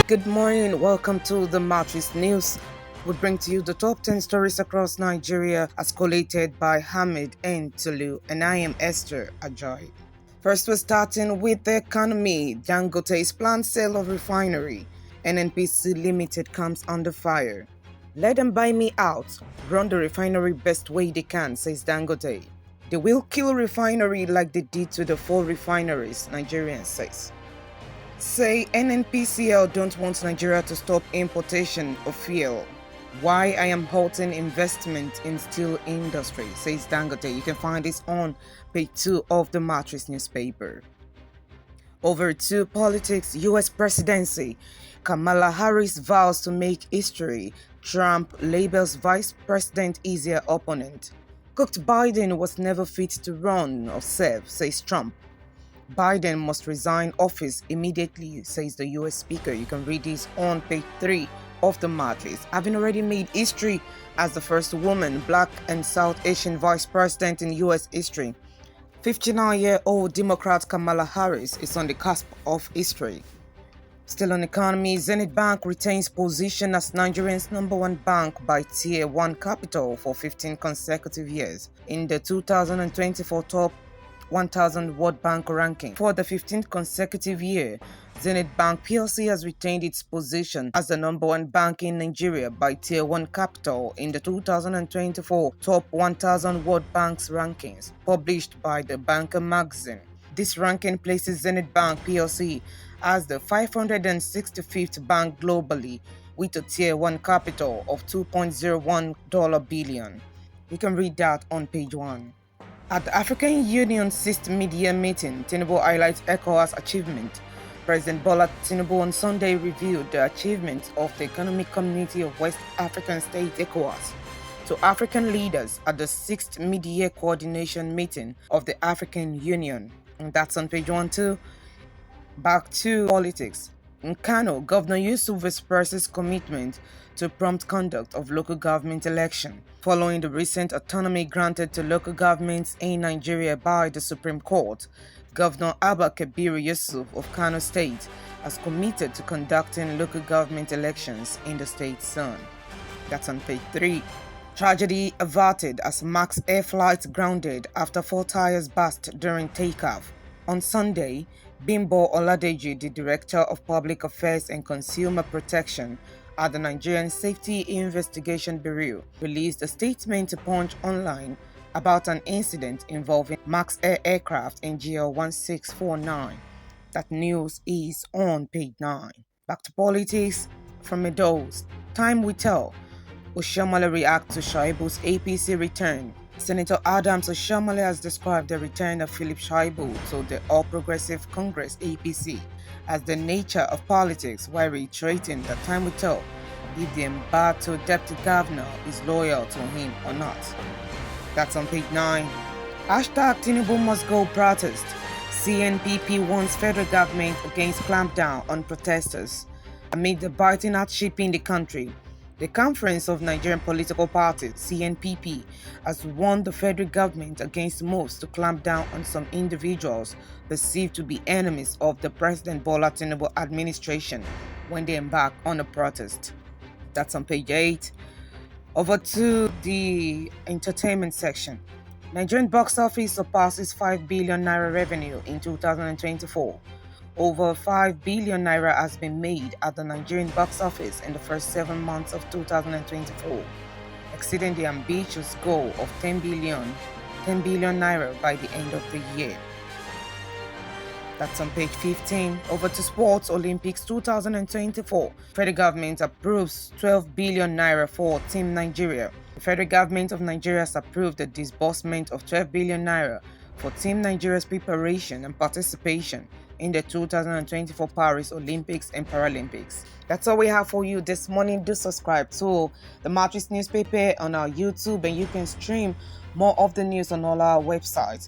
Good morning, welcome to the Matrix News. We bring to you the top 10 stories across Nigeria as collated by Hamid N. Tulu, and I am Esther Ajoy. First, we're starting with the economy. Dangote's planned sale of refinery. NNPC Limited comes under fire. Let them buy me out. Run the refinery best way they can, says Dangote. They will kill refinery like they did to the 4 refineries, Nigerian says. Say NNPCL don't want Nigeria to stop importation of fuel. Why I am halting investment in steel industry, says Dangote. You can find this on page 2 of the Matrix newspaper. Over to politics, US presidency. Kamala Harris vows to make history. Trump labels vice president easier opponent. Cooked Biden was never fit to run or serve, says Trump. Biden must resign office immediately, says the US speaker. You can read this on page 3 of the Matrix. Having already made history as the first woman, Black and South Asian vice president in US history, 59-year-old Democrat Kamala Harris is on the cusp of history. Still on economy, Zenith Bank retains position as Nigeria's #1 bank by Tier 1 capital for 15 consecutive years in the 2024 top 1000 World Bank ranking. For the 15th consecutive year, Zenith Bank PLC has retained its position as the #1 bank in Nigeria by Tier 1 capital in the 2024 Top 1000 World Banks rankings, published by the Banker magazine. This ranking places Zenith Bank PLC as the 565th bank globally with a Tier 1 capital of $2.01 billion. You can read that on page 1. At the African Union 6th Media Meeting, Tinubu highlights ECOWAS achievement. President Bola Tinubu on Sunday reviewed the achievements of the Economic Community of West African States ECOWAS to African leaders at the 6th Mid-Year Coordination Meeting of the African Union. And that's on page 1 too. Back to politics. In Kano, Governor Yusuf expresses commitment to prompt conduct of local government election following the recent autonomy granted to local governments in Nigeria by the Supreme Court. Governor Abba Kabir Yusuf of Kano State has committed to conducting local government elections in the state soon. That's on page 3. Tragedy averted as Max Air flight grounded after 4 tires burst during takeoff. On Sunday, Bimbo Oladeji, the Director of Public Affairs and Consumer Protection at the Nigerian Safety Investigation Bureau, released a statement to Punch Online about an incident involving Max Air aircraft in GL 1649. That news is on page 9. Back to politics from Edos. Time will tell. Oshiomhole reacts to Shaibu's APC return. Senator Adams Oshiomhole has described the return of Philip Shaibu to the All Progressive Congress APC as the nature of politics, while reiterating that time will tell if the embattled deputy governor is loyal to him or not. That's on page 9. Hashtag Tinubu must go protest. CNPP warns federal government against clampdown on protesters. Amid the biting hardship in the country, the Conference of Nigerian Political Parties, CNPP, has warned the federal government against moves to clamp down on some individuals perceived to be enemies of the President Bola Tinubu administration when they embark on a protest. That's on page 8. Over to the entertainment section. Nigerian box office surpasses 5 billion naira revenue in 2024. Over 5 billion naira has been made at the Nigerian box office in the first 7 months of 2024, exceeding the ambitious goal of 10 billion naira by the end of the year. That's on page 15. Over to sports. Olympics 2024. Federal government approves 12 billion naira for Team Nigeria. The federal government of Nigeria has approved the disbursement of 12 billion naira for Team Nigeria's preparation and participation in the 2024 Paris Olympics and Paralympics. That's all we have for you this morning. Do subscribe to the Matrix newspaper on our YouTube, and you can stream more of the news on all our websites.